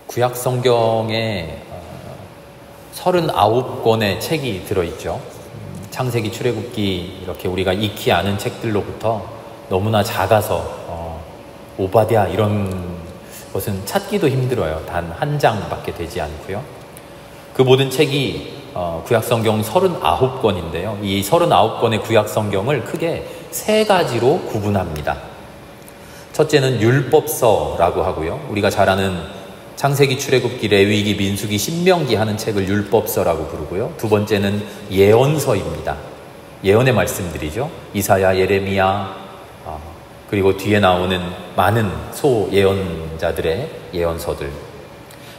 구약 성경에 39권의 책이 들어있죠. 창세기, 출애굽기 이렇게 우리가 익히 아는 책들로부터 너무나 작아서 오바댜 이런 것은 찾기도 힘들어요. 단 한 장밖에 되지 않고요. 그 모든 책이 구약 성경 39권인데요. 이 39권의 구약 성경을 크게 세 가지로 구분합니다. 첫째는 율법서라고 하고요. 우리가 잘 아는 창세기, 출애굽기, 레위기, 민수기, 신명기 하는 책을 율법서라고 부르고요. 두 번째는 예언서입니다. 예언의 말씀들이죠. 이사야, 예레미야, 그리고 뒤에 나오는 많은 소예언자들의 예언서들.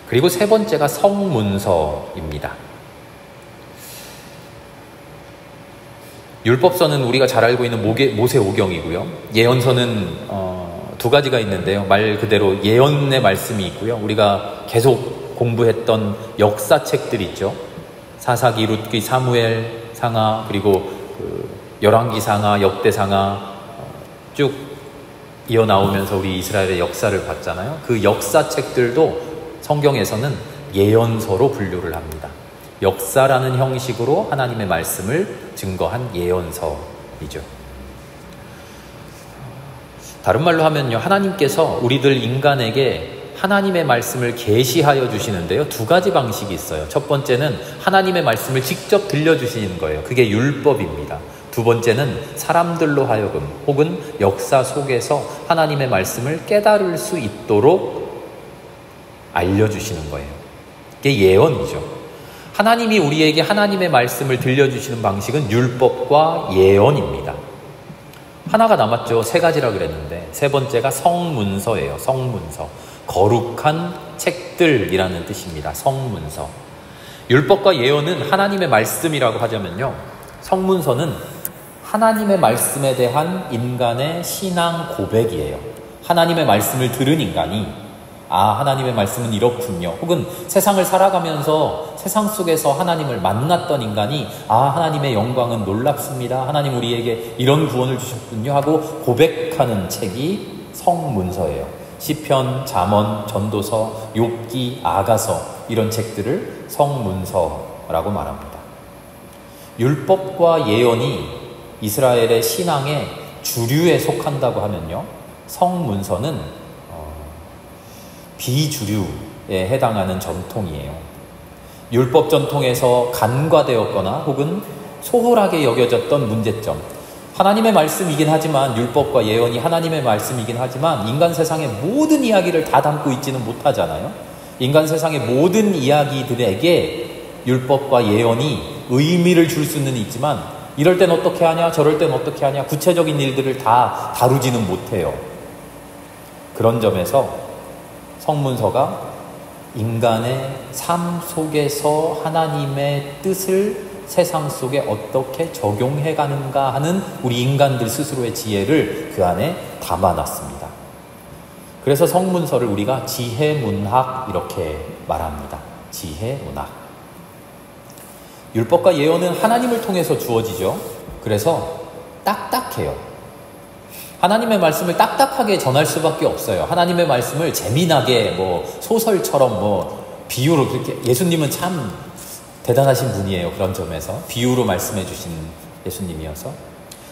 그리고 세 번째가 성문서입니다. 율법서는 우리가 잘 알고 있는 모세오경이고요. 예언서는 두 가지가 있는데요. 말 그대로 예언의 말씀이 있고요. 우리가 계속 공부했던 역사책들 있죠. 사사기, 룻기, 사무엘 상하, 그리고 열왕기 상하, 역대 상하 쭉 이어 나오면서 우리 이스라엘의 역사를 봤잖아요. 그 역사책들도 성경에서는 예언서로 분류를 합니다. 역사라는 형식으로 하나님의 말씀을 증거한 예언서이죠. 다른 말로 하면요, 하나님께서 우리들 인간에게 하나님의 말씀을 계시하여 주시는데요, 두 가지 방식이 있어요. 첫 번째는 하나님의 말씀을 직접 들려주시는 거예요. 그게 율법입니다. 두 번째는 사람들로 하여금 혹은 역사 속에서 하나님의 말씀을 깨달을 수 있도록 알려주시는 거예요. 이게 예언이죠. 하나님이 우리에게 하나님의 말씀을 들려주시는 방식은 율법과 예언입니다. 하나가 남았죠. 세 가지라 그랬는데 세 번째가 성문서예요. 성문서. 거룩한 책들이라는 뜻입니다. 성문서. 율법과 예언은 하나님의 말씀이라고 하자면요, 성문서는 하나님의 말씀에 대한 인간의 신앙 고백이에요. 하나님의 말씀을 들은 인간이 하나님의 말씀은 이렇군요. 혹은 세상을 살아가면서 세상 속에서 하나님을 만났던 인간이 하나님의 영광은 놀랍습니다. 하나님 우리에게 이런 구원을 주셨군요 하고 고백하는 책이 성문서예요. 시편, 잠언, 전도서, 욥기, 아가서 이런 책들을 성문서라고 말합니다. 율법과 예언이 이스라엘의 신앙의 주류에 속한다고 하면요, 성문서는 비주류에 해당하는 전통이에요. 율법 전통에서 간과되었거나 혹은 소홀하게 여겨졌던 문제점, 하나님의 말씀이긴 하지만, 율법과 예언이 하나님의 말씀이긴 하지만 인간 세상의 모든 이야기를 다 담고 있지는 못하잖아요. 인간 세상의 모든 이야기들에게 율법과 예언이 의미를 줄 수는 있지만 이럴 땐 어떻게 하냐, 저럴 땐 어떻게 하냐, 구체적인 일들을 다 다루지는 못해요. 그런 점에서 성문서가 인간의 삶 속에서 하나님의 뜻을 세상 속에 어떻게 적용해 가는가 하는 우리 인간들 스스로의 지혜를 그 안에 담아놨습니다. 그래서 성문서를 우리가 지혜문학 이렇게 말합니다. 지혜문학. 율법과 예언은 하나님을 통해서 주어지죠. 그래서 딱딱해요. 하나님의 말씀을 딱딱하게 전할 수밖에 없어요. 하나님의 말씀을 재미나게 소설처럼 비유로 그렇게, 예수님은 참 대단하신 분이에요. 그런 점에서 비유로 말씀해 주신 예수님이어서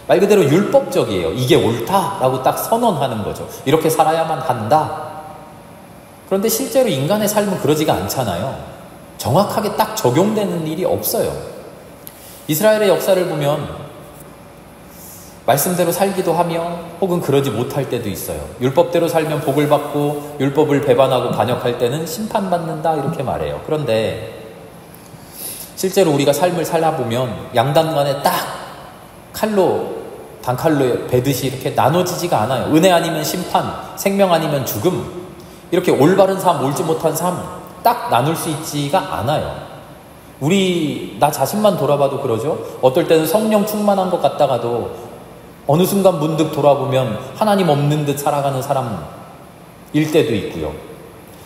말 그대로 율법적이에요. 이게 옳다라고 딱 선언하는 거죠. 이렇게 살아야만 한다. 그런데 실제로 인간의 삶은 그러지가 않잖아요. 정확하게 딱 적용되는 일이 없어요. 이스라엘의 역사를 보면 말씀대로 살기도 하며 혹은 그러지 못할 때도 있어요. 율법대로 살면 복을 받고 율법을 배반하고 반역할 때는 심판받는다 이렇게 말해요. 그런데 실제로 우리가 삶을 살아보면 양단 간에 딱 단칼로 베듯이 이렇게 나눠지지가 않아요. 은혜 아니면 심판, 생명 아니면 죽음, 이렇게 올바른 삶, 옳지 못한 삶 딱 나눌 수 있지가 않아요. 나 자신만 돌아봐도 그러죠. 어떨 때는 성령 충만한 것 같다가도 어느 순간 문득 돌아보면 하나님 없는 듯 살아가는 사람일 때도 있고요.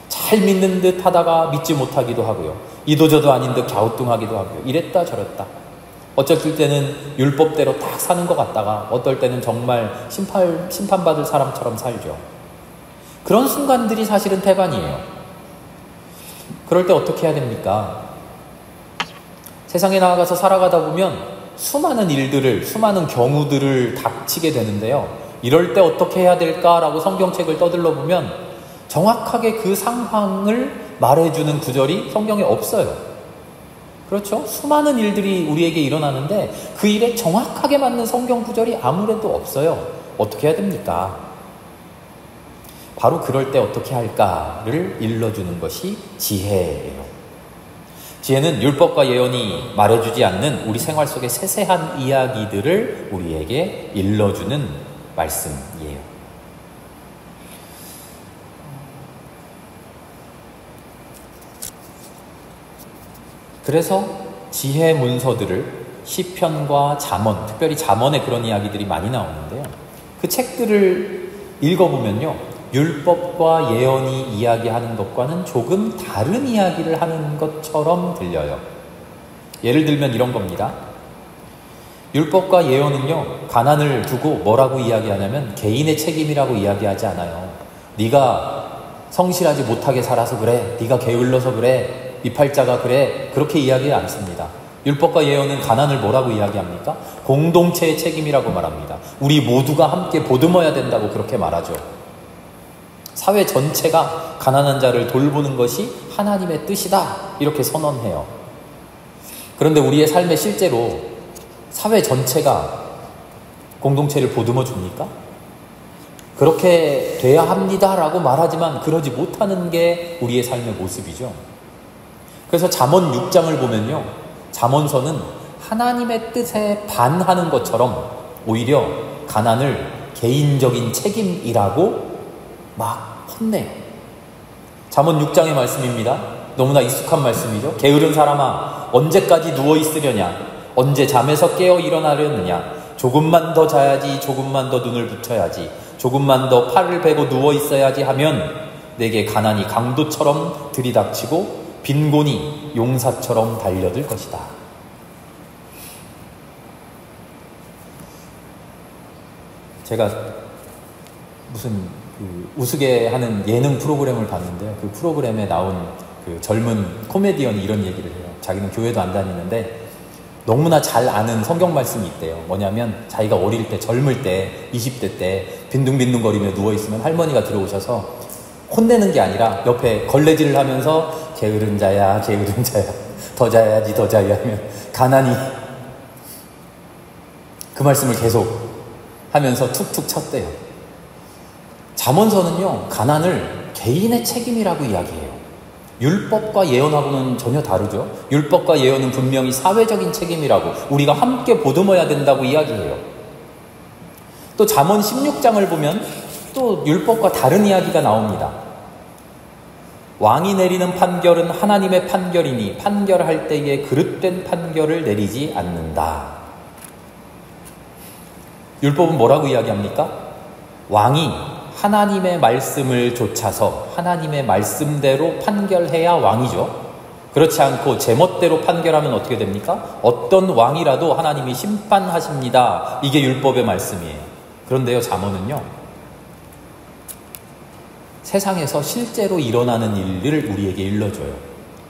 잘 믿는 듯 하다가 믿지 못하기도 하고요. 이도저도 아닌 듯 갸우뚱하기도 하고요. 이랬다 저랬다. 어쩔 때는 율법대로 딱 사는 것 같다가 어떨 때는 정말 심판받을 사람처럼 살죠. 그런 순간들이 사실은 태반이에요. 그럴 때 어떻게 해야 됩니까? 세상에 나아가서 살아가다 보면 수많은 일들을, 수많은 경우들을 닥치게 되는데요. 이럴 때 어떻게 해야 될까라고 성경책을 떠들러 보면 정확하게 그 상황을 말해주는 구절이 성경에 없어요. 그렇죠? 수많은 일들이 우리에게 일어나는데 그 일에 정확하게 맞는 성경 구절이 아무래도 없어요. 어떻게 해야 됩니까? 바로 그럴 때 어떻게 할까를 일러주는 것이 지혜예요. 지혜는 율법과 예언이 말해주지 않는 우리 생활 속의 세세한 이야기들을 우리에게 일러주는 말씀이에요. 그래서 지혜 문서들을 시편과 잠언, 특별히 잠언에 그런 이야기들이 많이 나오는데요. 그 책들을 읽어보면요. 율법과 예언이 이야기하는 것과는 조금 다른 이야기를 하는 것처럼 들려요. 예를 들면 이런 겁니다. 율법과 예언은요, 가난을 두고 뭐라고 이야기하냐면 개인의 책임이라고 이야기하지 않아요. 네가 성실하지 못하게 살아서 그래, 네가 게을러서 그래, 이팔자가 그래, 그렇게 이야기하지 않습니다. 율법과 예언은 가난을 뭐라고 이야기합니까? 공동체의 책임이라고 말합니다. 우리 모두가 함께 보듬어야 된다고 그렇게 말하죠. 사회 전체가 가난한 자를 돌보는 것이 하나님의 뜻이다, 이렇게 선언해요. 그런데 우리의 삶에 실제로 사회 전체가 공동체를 보듬어 줍니까? 그렇게 돼야 합니다라고 말하지만 그러지 못하는 게 우리의 삶의 모습이죠. 그래서 잠언 6장을 보면요, 잠언서는 하나님의 뜻에 반하는 것처럼 오히려 가난을 개인적인 책임이라고 막 혼내요. 잠언 6장의 말씀입니다. 너무나 익숙한 말씀이죠. 게으른 사람아, 언제까지 누워있으려냐? 언제 잠에서 깨어 일어나려느냐? 조금만 더 자야지, 조금만 더 눈을 붙여야지, 조금만 더 팔을 베고 누워있어야지 하면 내게 가난이 강도처럼 들이닥치고 빈곤이 용사처럼 달려들 것이다. 제가 무슨 우스개 하는 예능 프로그램을 봤는데요. 그 프로그램에 나온 그 젊은 코미디언이 이런 얘기를 해요. 자기는 교회도 안 다니는데 너무나 잘 아는 성경 말씀이 있대요. 뭐냐면 자기가 어릴 때, 젊을 때, 20대 때 빈둥빈둥거리며 누워있으면 할머니가 들어오셔서 혼내는 게 아니라 옆에 걸레질을 하면서 게으른 자야, 게으른 자야, 더 자야지, 더 자야 하면 가난이 그 말씀을 계속 하면서 툭툭 쳤대요. 잠언서는요, 가난을 개인의 책임이라고 이야기해요. 율법과 예언하고는 전혀 다르죠. 율법과 예언은 분명히 사회적인 책임이라고, 우리가 함께 보듬어야 된다고 이야기해요. 또 잠언 16장을 보면 또 율법과 다른 이야기가 나옵니다. 왕이 내리는 판결은 하나님의 판결이니 판결할 때에 그릇된 판결을 내리지 않는다. 율법은 뭐라고 이야기합니까? 왕이 하나님의 말씀을 좇아서 하나님의 말씀대로 판결해야 왕이죠. 그렇지 않고 제멋대로 판결하면 어떻게 됩니까? 어떤 왕이라도 하나님이 심판하십니다. 이게 율법의 말씀이에요. 그런데요, 잠언은요, 세상에서 실제로 일어나는 일을 우리에게 일러줘요.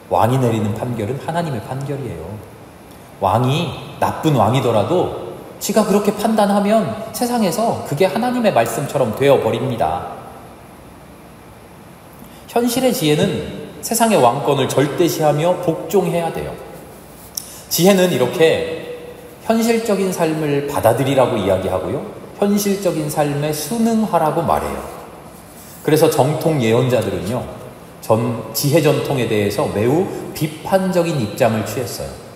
왕이 내리는 판결은 하나님의 판결이에요. 왕이 나쁜 왕이더라도 지가 그렇게 판단하면 세상에서 그게 하나님의 말씀처럼 되어버립니다. 현실의 지혜는 세상의 왕권을 절대시하며 복종해야 돼요. 지혜는 이렇게 현실적인 삶을 받아들이라고 이야기하고요, 현실적인 삶에 순응하라고 말해요. 그래서 정통 예언자들은요, 지혜 전통에 대해서 매우 비판적인 입장을 취했어요.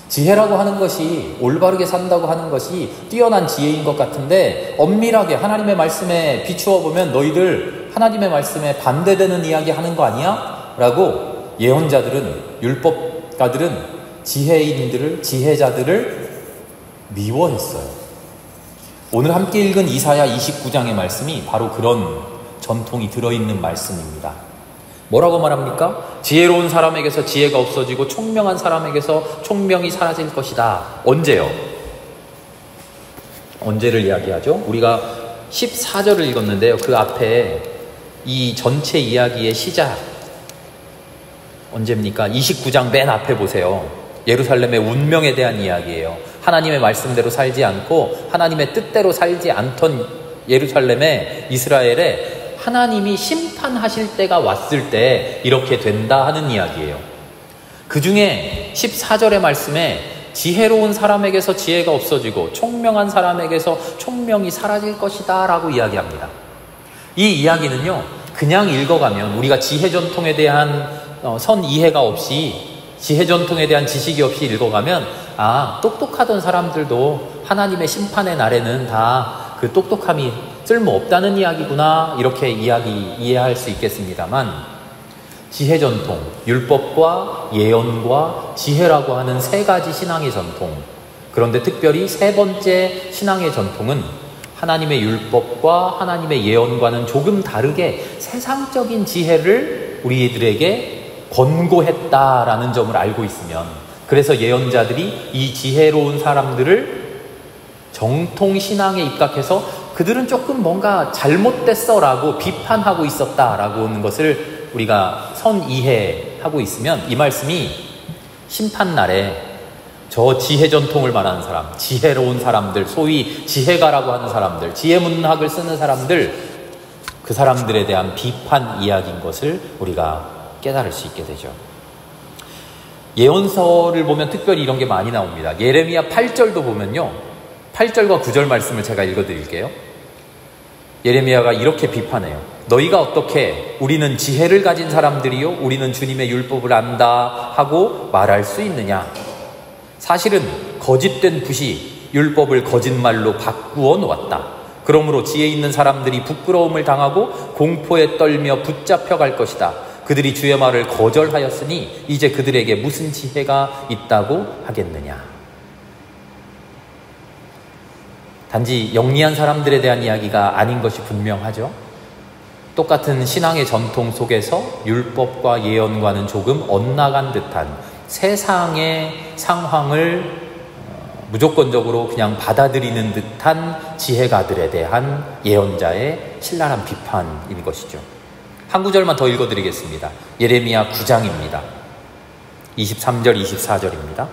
지혜라고 하는 것이, 올바르게 산다고 하는 것이 뛰어난 지혜인 것 같은데 엄밀하게 하나님의 말씀에 비추어 보면 너희들 하나님의 말씀에 반대되는 이야기 하는 거 아니야? 라고 예언자들은, 율법가들은 지혜자들을 미워했어요. 오늘 함께 읽은 이사야 29장의 말씀이 바로 그런 전통이 들어있는 말씀입니다. 뭐라고 말합니까? 지혜로운 사람에게서 지혜가 없어지고 총명한 사람에게서 총명이 사라질 것이다. 언제요? 언제를 이야기하죠? 우리가 14절을 읽었는데요. 그 앞에 이 전체 이야기의 시작, 언제입니까? 29장 맨 앞에 보세요. 예루살렘의 운명에 대한 이야기예요. 하나님의 말씀대로 살지 않고 하나님의 뜻대로 살지 않던 예루살렘에, 이스라엘에 하나님이 심판하실 때가 왔을 때 이렇게 된다 하는 이야기예요. 그 중에 14절의 말씀에 지혜로운 사람에게서 지혜가 없어지고 총명한 사람에게서 총명이 사라질 것이다 라고 이야기합니다. 이 이야기는요, 그냥 읽어가면 우리가 지혜 전통에 대한 선 이해가 없이, 지혜 전통에 대한 지식이 없이 읽어가면 똑똑하던 사람들도 하나님의 심판의 날에는 다 그 똑똑함이 쓸모없다는 이야기구나, 이렇게 이해할 수 있겠습니다만, 지혜 전통, 율법과 예언과 지혜라고 하는 세 가지 신앙의 전통, 그런데 특별히 세 번째 신앙의 전통은 하나님의 율법과 하나님의 예언과는 조금 다르게 세상적인 지혜를 우리들에게 권고했다라는 점을 알고 있으면, 그래서 예언자들이 이 지혜로운 사람들을 정통신앙에 입각해서 그들은 조금 뭔가 잘못됐어 라고 비판하고 있었다라고 하는 것을 우리가 선이해하고 있으면, 이 말씀이 심판날에 저 지혜 전통을 말하는 사람, 지혜로운 사람들, 소위 지혜가라고 하는 사람들, 지혜문학을 쓰는 사람들, 그 사람들에 대한 비판 이야기인 것을 우리가 깨달을 수 있게 되죠. 예언서를 보면 특별히 이런 게 많이 나옵니다. 예레미야 8절도 보면요, 8절과 9절 말씀을 제가 읽어드릴게요. 예레미야가 이렇게 비판해요. 너희가 어떻게 우리는 지혜를 가진 사람들이요, 우리는 주님의 율법을 안다 하고 말할 수 있느냐. 사실은 거짓된 붓이 율법을 거짓말로 바꾸어 놓았다. 그러므로 지혜 있는 사람들이 부끄러움을 당하고 공포에 떨며 붙잡혀 갈 것이다. 그들이 주의 말을 거절하였으니 이제 그들에게 무슨 지혜가 있다고 하겠느냐. 단지 영리한 사람들에 대한 이야기가 아닌 것이 분명하죠. 똑같은 신앙의 전통 속에서 율법과 예언과는 조금 엇나간 듯한 세상의 상황을 무조건적으로 그냥 받아들이는 듯한 지혜가들에 대한 예언자의 신랄한 비판인 것이죠. 한 구절만 더 읽어드리겠습니다. 예레미야 9장입니다. 23절, 24절입니다.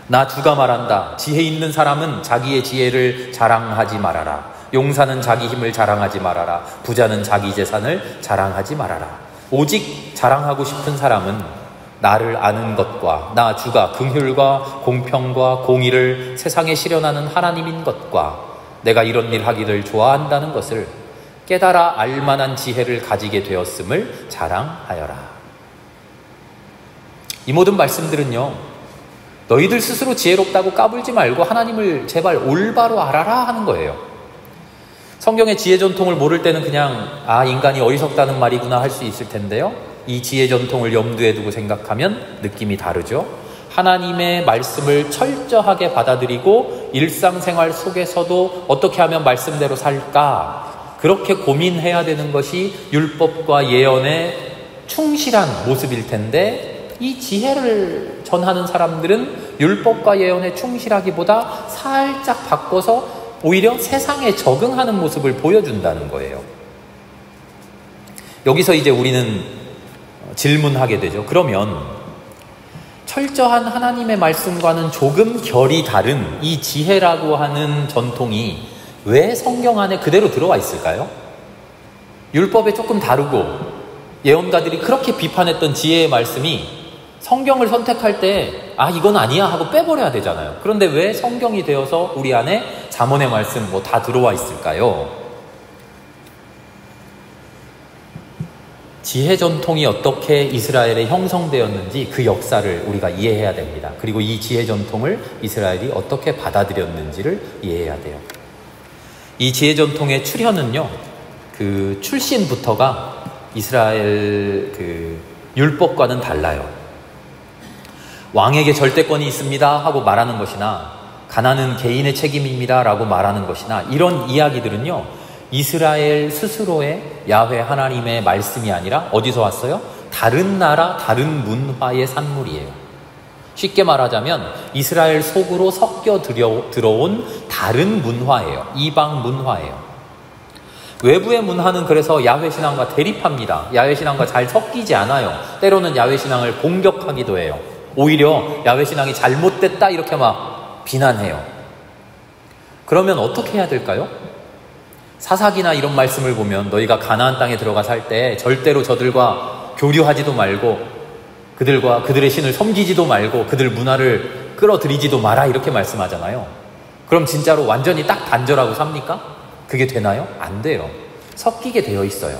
나 주가 말한다. 지혜 있는 사람은 자기의 지혜를 자랑하지 말아라. 용사는 자기 힘을 자랑하지 말아라. 부자는 자기 재산을 자랑하지 말아라. 오직 자랑하고 싶은 사람은 나를 아는 것과 나 주가 긍휼과 공평과 공의를 세상에 실현하는 하나님인 것과 내가 이런 일 하기를 좋아한다는 것을 깨달아 알만한 지혜를 가지게 되었음을 자랑하여라. 이 모든 말씀들은요, 너희들 스스로 지혜롭다고 까불지 말고 하나님을 제발 올바로 알아라 하는 거예요. 성경의 지혜 전통을 모를 때는 그냥 인간이 어리석다는 말이구나 할 수 있을 텐데요, 이 지혜 전통을 염두에 두고 생각하면 느낌이 다르죠. 하나님의 말씀을 철저하게 받아들이고 일상생활 속에서도 어떻게 하면 말씀대로 살까, 그렇게 고민해야 되는 것이 율법과 예언의 충실한 모습일 텐데, 이 지혜를 전하는 사람들은 율법과 예언에 충실하기보다 살짝 바꿔서 오히려 세상에 적응하는 모습을 보여준다는 거예요. 여기서 이제 우리는 질문하게 되죠. 그러면 철저한 하나님의 말씀과는 조금 결이 다른 이 지혜라고 하는 전통이 왜 성경 안에 그대로 들어와 있을까요? 율법에 조금 다르고 예언가들이 그렇게 비판했던 지혜의 말씀이 성경을 선택할 때 이건 아니야 하고 빼버려야 되잖아요. 그런데 왜 성경이 되어서 우리 안에 잠언의 말씀 다 들어와 있을까요? 지혜 전통이 어떻게 이스라엘에 형성되었는지 그 역사를 우리가 이해해야 됩니다. 그리고 이 지혜 전통을 이스라엘이 어떻게 받아들였는지를 이해해야 돼요. 이 지혜 전통의 출현은요, 그 출신부터가 이스라엘 그 율법과는 달라요. 왕에게 절대권이 있습니다 하고 말하는 것이나 가난은 개인의 책임입니다 라고 말하는 것이나 이런 이야기들은요, 이스라엘 스스로의 야훼 하나님의 말씀이 아니라 어디서 왔어요? 다른 나라, 다른 문화의 산물이에요. 쉽게 말하자면 이스라엘 속으로 섞여 들어온 다른 문화예요. 이방 문화예요. 외부의 문화는 그래서 야훼 신앙과 대립합니다. 야훼 신앙과 잘 섞이지 않아요. 때로는 야훼 신앙을 공격하기도 해요. 오히려 야훼 신앙이 잘못됐다 이렇게 막 비난해요. 그러면 어떻게 해야 될까요? 사사기나 이런 말씀을 보면 너희가 가나안 땅에 들어가 살 때 절대로 저들과 교류하지도 말고 그들의 신을 섬기지도 말고 그들 문화를 끌어들이지도 마라 이렇게 말씀하잖아요. 그럼 진짜로 완전히 딱 단절하고 삽니까? 그게 되나요? 안 돼요. 섞이게 되어 있어요.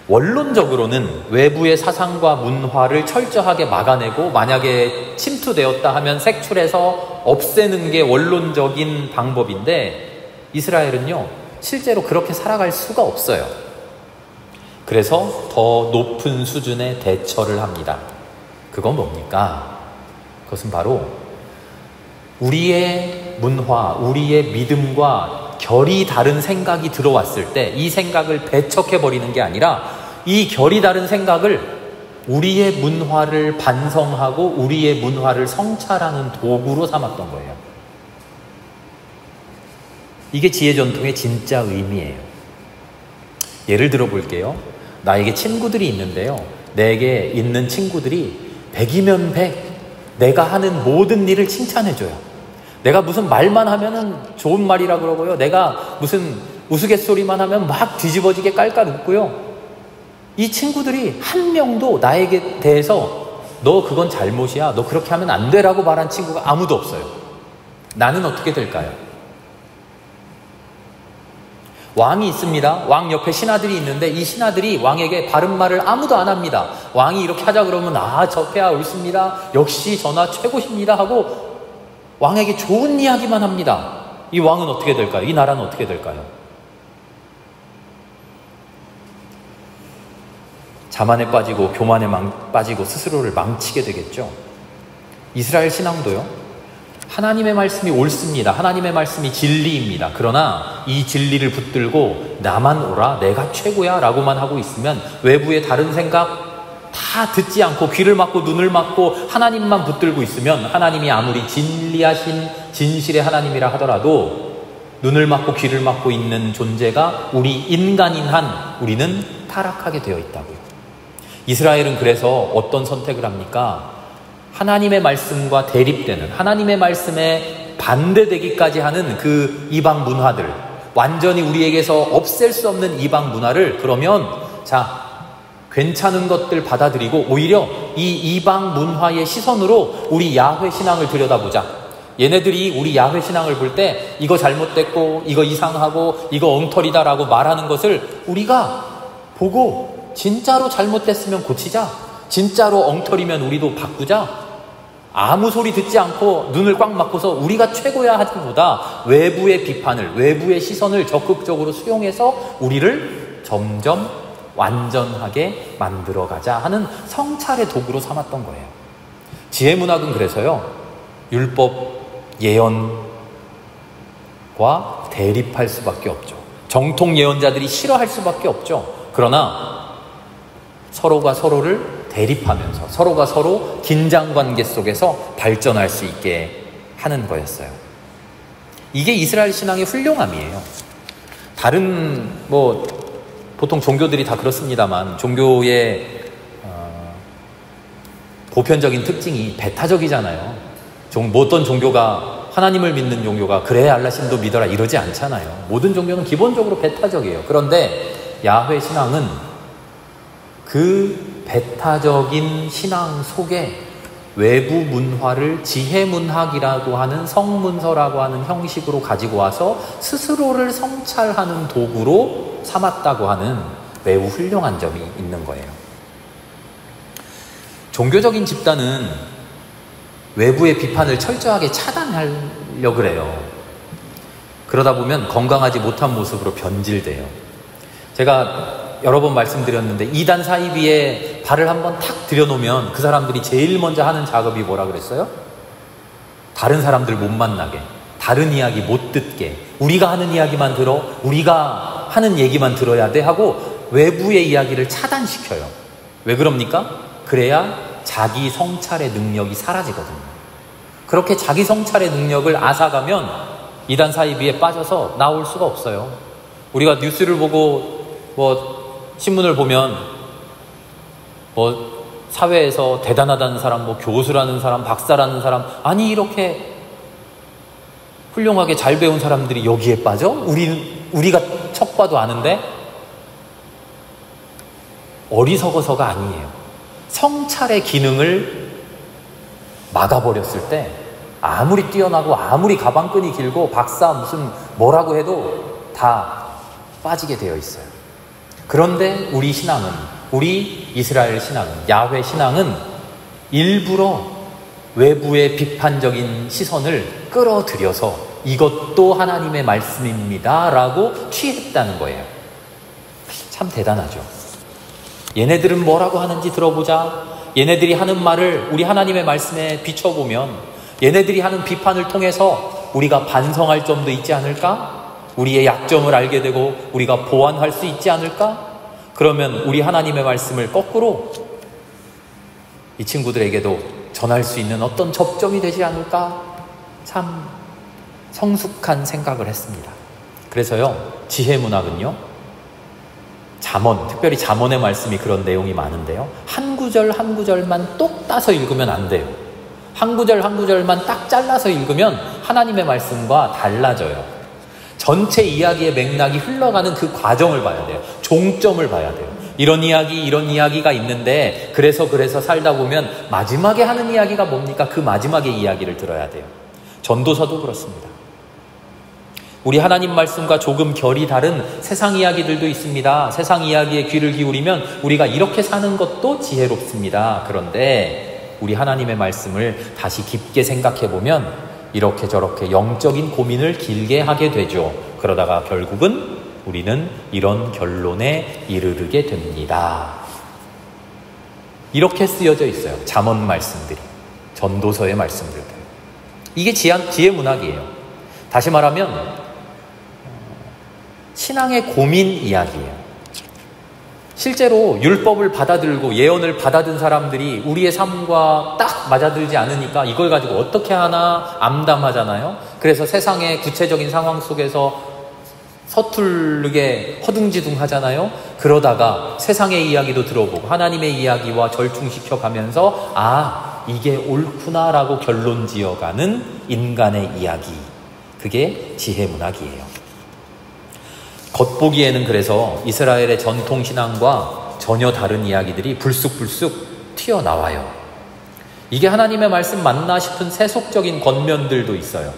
원론적으로는 외부의 사상과 문화를 철저하게 막아내고 만약에 침투되었다 하면 색출해서 없애는 게 원론적인 방법인데 이스라엘은요 실제로 그렇게 살아갈 수가 없어요. 그래서 더 높은 수준의 대처를 합니다. 그건 뭡니까? 그것은 바로 우리의 문화, 우리의 믿음과 결이 다른 생각이 들어왔을 때 이 생각을 배척해버리는 게 아니라 이 결이 다른 생각을 우리의 문화를 반성하고 우리의 문화를 성찰하는 도구로 삼았던 거예요. 이게 지혜전통의 진짜 의미예요. 예를 들어 볼게요. 나에게 친구들이 있는데요. 내게 있는 친구들이 100이면 100 내가 하는 모든 일을 칭찬해줘요. 내가 무슨 말만 하면은 좋은 말이라 그러고요. 내가 무슨 우스갯소리만 하면 막 뒤집어지게 깔깔 웃고요. 이 친구들이 한 명도 나에게 대해서 너 그건 잘못이야, 너 그렇게 하면 안 돼라고 말한 친구가 아무도 없어요. 나는 어떻게 될까요? 왕이 있습니다. 왕 옆에 신하들이 있는데 이 신하들이 왕에게 바른 말을 아무도 안 합니다. 왕이 이렇게 하자 그러면 저패야 옳습니다. 역시 전하 최고십니다 하고 왕에게 좋은 이야기만 합니다. 이 왕은 어떻게 될까요? 이 나라는 어떻게 될까요? 자만에 빠지고 교만에 빠지고 스스로를 망치게 되겠죠. 이스라엘 신앙도요. 하나님의 말씀이 옳습니다. 하나님의 말씀이 진리입니다. 그러나 이 진리를 붙들고 나만 옳아, 내가 최고야 라고만 하고 있으면 외부의 다른 생각 다 듣지 않고 귀를 막고 눈을 막고 하나님만 붙들고 있으면 하나님이 아무리 진리하신 진실의 하나님이라 하더라도 눈을 막고 귀를 막고 있는 존재가 우리 인간인 한 우리는 타락하게 되어 있다고요. 이스라엘은 그래서 어떤 선택을 합니까? 하나님의 말씀과 대립되는, 하나님의 말씀에 반대되기까지 하는 그 이방 문화들, 완전히 우리에게서 없앨 수 없는 이방 문화를 그러면 괜찮은 것들 받아들이고 오히려 이 이방 문화의 시선으로 우리 야훼 신앙을 들여다보자. 얘네들이 우리 야훼 신앙을 볼 때 이거 잘못됐고 이거 이상하고 이거 엉터리다라고 말하는 것을 우리가 보고 진짜로 잘못됐으면 고치자. 진짜로 엉터리면 우리도 바꾸자. 아무 소리 듣지 않고 눈을 꽉 막고서 우리가 최고야 하기보다 외부의 비판을, 외부의 시선을 적극적으로 수용해서 우리를 점점 완전하게 만들어가자 하는 성찰의 도구로 삼았던 거예요. 지혜문학은 그래서요, 율법, 예언과 대립할 수밖에 없죠. 정통 예언자들이 싫어할 수밖에 없죠. 그러나 서로가 서로를 대립하면서 서로가 서로 긴장관계 속에서 발전할 수 있게 하는 거였어요. 이게 이스라엘 신앙의 훌륭함이에요. 다른 보통 종교들이 다 그렇습니다만 종교의 보편적인 특징이 배타적이잖아요. 어떤 종교가 하나님을 믿는 종교가 그래 알라신도 믿어라 이러지 않잖아요. 모든 종교는 기본적으로 배타적이에요. 그런데 야훼 신앙은 그 배타적인 신앙 속에 외부 문화를 지혜문학이라고 하는 성문서라고 하는 형식으로 가지고 와서 스스로를 성찰하는 도구로 삼았다고 하는 매우 훌륭한 점이 있는 거예요. 종교적인 집단은 외부의 비판을 철저하게 차단하려고 그래요. 그러다 보면 건강하지 못한 모습으로 변질돼요. 제가 여러 번 말씀드렸는데 이단 사이비에 발을 한번 탁 들여놓으면 그 사람들이 제일 먼저 하는 작업이 뭐라 그랬어요? 다른 사람들 못 만나게, 다른 이야기 못 듣게, 우리가 하는 이야기만 들어, 우리가 하는 얘기만 들어야 돼 하고 외부의 이야기를 차단시켜요. 왜 그럽니까? 그래야 자기 성찰의 능력이 사라지거든요. 그렇게 자기 성찰의 능력을 앗아가면 이단 사이비에 빠져서 나올 수가 없어요. 우리가 뉴스를 보고 신문을 보면 사회에서 대단하다는 사람, 교수라는 사람, 박사라는 사람, 아니 이렇게 훌륭하게 잘 배운 사람들이 여기에 빠져? 우리가 척 봐도 아는데 어리석어서가 아니에요. 성찰의 기능을 막아버렸을 때 아무리 뛰어나고 아무리 가방끈이 길고 박사 무슨 뭐라고 해도 다 빠지게 되어 있어요. 그런데 우리 신앙은, 우리 이스라엘 신앙은, 야훼 신앙은 일부러 외부의 비판적인 시선을 끌어들여서 이것도 하나님의 말씀입니다 라고 취했다는 거예요. 참 대단하죠. 얘네들은 뭐라고 하는지 들어보자. 얘네들이 하는 말을 우리 하나님의 말씀에 비춰보면 얘네들이 하는 비판을 통해서 우리가 반성할 점도 있지 않을까? 우리의 약점을 알게 되고 우리가 보완할 수 있지 않을까? 그러면 우리 하나님의 말씀을 거꾸로 이 친구들에게도 전할 수 있는 어떤 접점이 되지 않을까? 참 성숙한 생각을 했습니다. 그래서요, 지혜문학은요, 잠언, 특별히 잠언의 말씀이 그런 내용이 많은데요, 한 구절 한 구절만 똑 따서 읽으면 안 돼요. 한 구절 한 구절만 딱 잘라서 읽으면 하나님의 말씀과 달라져요. 전체 이야기의 맥락이 흘러가는 그 과정을 봐야 돼요. 종점을 봐야 돼요. 이런 이야기가 있는데 그래서 살다 보면 마지막에 하는 이야기가 뭡니까? 그 마지막의 이야기를 들어야 돼요. 전도서도 그렇습니다. 우리 하나님 말씀과 조금 결이 다른 세상 이야기들도 있습니다. 세상 이야기에 귀를 기울이면 우리가 이렇게 사는 것도 지혜롭습니다. 그런데 우리 하나님의 말씀을 다시 깊게 생각해 보면 이렇게 저렇게 영적인 고민을 길게 하게 되죠. 그러다가 결국은 우리는 이런 결론에 이르게 됩니다. 이렇게 쓰여져 있어요. 잠언 말씀들이, 전도서의 말씀들. 이게 지혜 문학이에요. 다시 말하면 신앙의 고민 이야기예요. 실제로 율법을 받아들고 예언을 받아든 사람들이 우리의 삶과 딱 맞아들지 않으니까 이걸 가지고 어떻게 하나 암담하잖아요. 그래서 세상의 구체적인 상황 속에서 서툴르게 허둥지둥 하잖아요. 그러다가 세상의 이야기도 들어보고 하나님의 이야기와 절충시켜 가면서 이게 옳구나라고 결론 지어가는 인간의 이야기, 그게 지혜문학이에요. 겉보기에는 그래서 이스라엘의 전통신앙과 전혀 다른 이야기들이 불쑥불쑥 튀어나와요. 이게 하나님의 말씀 맞나 싶은 세속적인 겉면들도 있어요.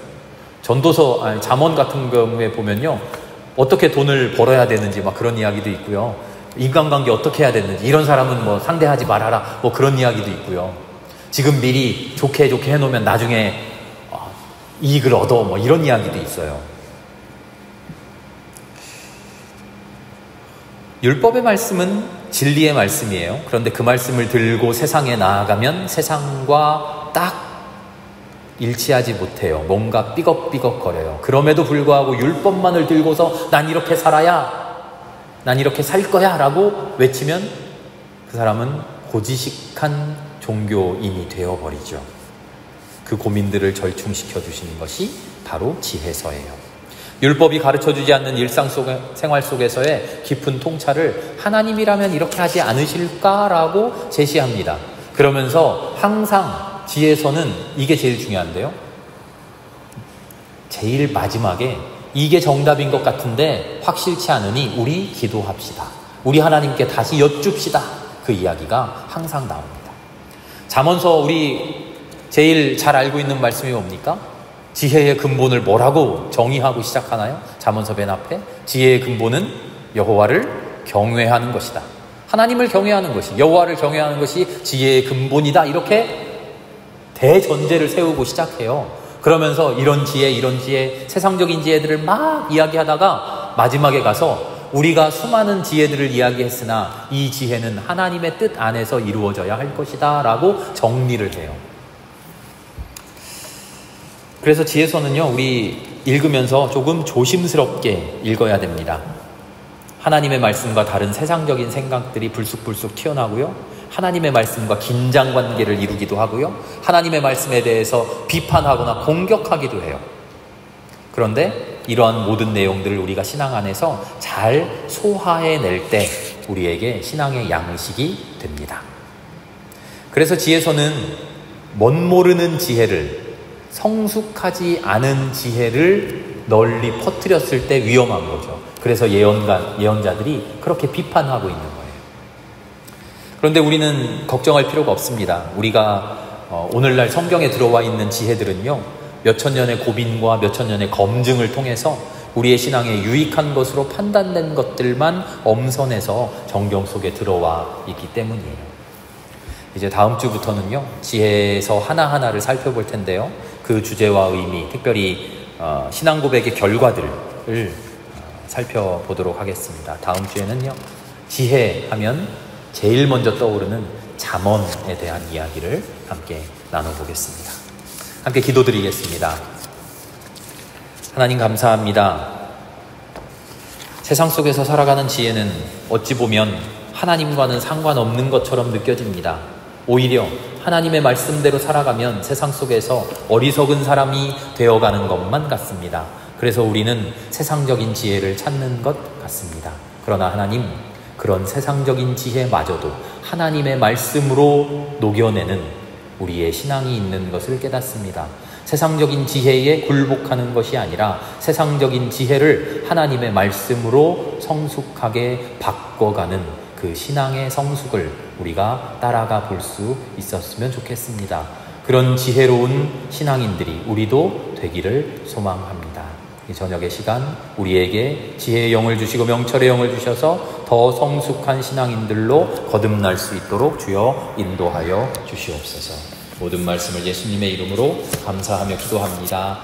잠언 같은 경우에 보면요, 어떻게 돈을 벌어야 되는지 막 그런 이야기도 있고요, 인간관계 어떻게 해야 되는지, 이런 사람은 상대하지 말아라, 그런 이야기도 있고요, 지금 미리 좋게 해놓으면 나중에 이익을 얻어, 이런 이야기도 있어요. 율법의 말씀은 진리의 말씀이에요. 그런데 그 말씀을 들고 세상에 나아가면 세상과 딱 일치하지 못해요. 뭔가 삐걱삐걱거려요. 그럼에도 불구하고 율법만을 들고서 난 이렇게 살아야, 난 이렇게 살 거야 라고 외치면 그 사람은 고지식한 종교인이 되어버리죠. 그 고민들을 절충시켜 주시는 것이 바로 지혜서예요. 율법이 가르쳐주지 않는 생활 속에서의 깊은 통찰을 하나님이라면 이렇게 하지 않으실까라고 제시합니다. 그러면서 항상 지혜서는 이게 제일 중요한데요, 제일 마지막에 이게 정답인 것 같은데 확실치 않으니 우리 기도합시다, 우리 하나님께 다시 여쭙시다, 그 이야기가 항상 나옵니다. 잠언서 우리 제일 잘 알고 있는 말씀이 뭡니까? 지혜의 근본을 뭐라고 정의하고 시작하나요? 잠언서 맨 앞에 지혜의 근본은 여호와를 경외하는 것이다. 하나님을 경외하는 것이, 여호와를 경외하는 것이 지혜의 근본이다. 이렇게 대전제를 세우고 시작해요. 그러면서 이런 지혜, 세상적인 지혜들을 막 이야기하다가 마지막에 가서 우리가 수많은 지혜들을 이야기했으나 이 지혜는 하나님의 뜻 안에서 이루어져야 할 것이다 라고 정리를 해요. 그래서 지혜서는요, 우리 읽으면서 조금 조심스럽게 읽어야 됩니다. 하나님의 말씀과 다른 세상적인 생각들이 불쑥불쑥 튀어나오고요, 하나님의 말씀과 긴장관계를 이루기도 하고요, 하나님의 말씀에 대해서 비판하거나 공격하기도 해요. 그런데 이러한 모든 내용들을 우리가 신앙 안에서 잘 소화해낼 때 우리에게 신앙의 양식이 됩니다. 그래서 지혜서는 멋모르는 지혜를, 성숙하지 않은 지혜를 널리 퍼뜨렸을 때 위험한 거죠. 그래서 예언자들이 그렇게 비판하고 있는 거예요. 그런데 우리는 걱정할 필요가 없습니다. 우리가 오늘날 성경에 들어와 있는 지혜들은요, 몇천 년의 고민과 몇천 년의 검증을 통해서 우리의 신앙에 유익한 것으로 판단된 것들만 엄선해서 성경 속에 들어와 있기 때문이에요. 이제 다음 주부터는요, 지혜서 하나하나를 살펴볼 텐데요. 그 주제와 의미, 특별히 신앙 고백의 결과들을 살펴보도록 하겠습니다. 다음 주에는요, 지혜 하면 제일 먼저 떠오르는 잠언에 대한 이야기를 함께 나눠보겠습니다. 함께 기도드리겠습니다. 하나님 감사합니다. 세상 속에서 살아가는 지혜는 어찌 보면 하나님과는 상관없는 것처럼 느껴집니다. 오히려 하나님의 말씀대로 살아가면 세상 속에서 어리석은 사람이 되어가는 것만 같습니다. 그래서 우리는 세상적인 지혜를 찾는 것 같습니다. 그러나 하나님, 그런 세상적인 지혜마저도 하나님의 말씀으로 녹여내는 우리의 신앙이 있는 것을 깨닫습니다. 세상적인 지혜에 굴복하는 것이 아니라 세상적인 지혜를 하나님의 말씀으로 성숙하게 바꿔가는 그 신앙의 성숙을 우리가 따라가 볼 수 있었으면 좋겠습니다. 그런 지혜로운 신앙인들이 우리도 되기를 소망합니다. 이 저녁의 시간 우리에게 지혜의 영을 주시고 명철의 영을 주셔서 더 성숙한 신앙인들로 거듭날 수 있도록 주여 인도하여 주시옵소서. 모든 말씀을 예수님의 이름으로 감사하며 기도합니다.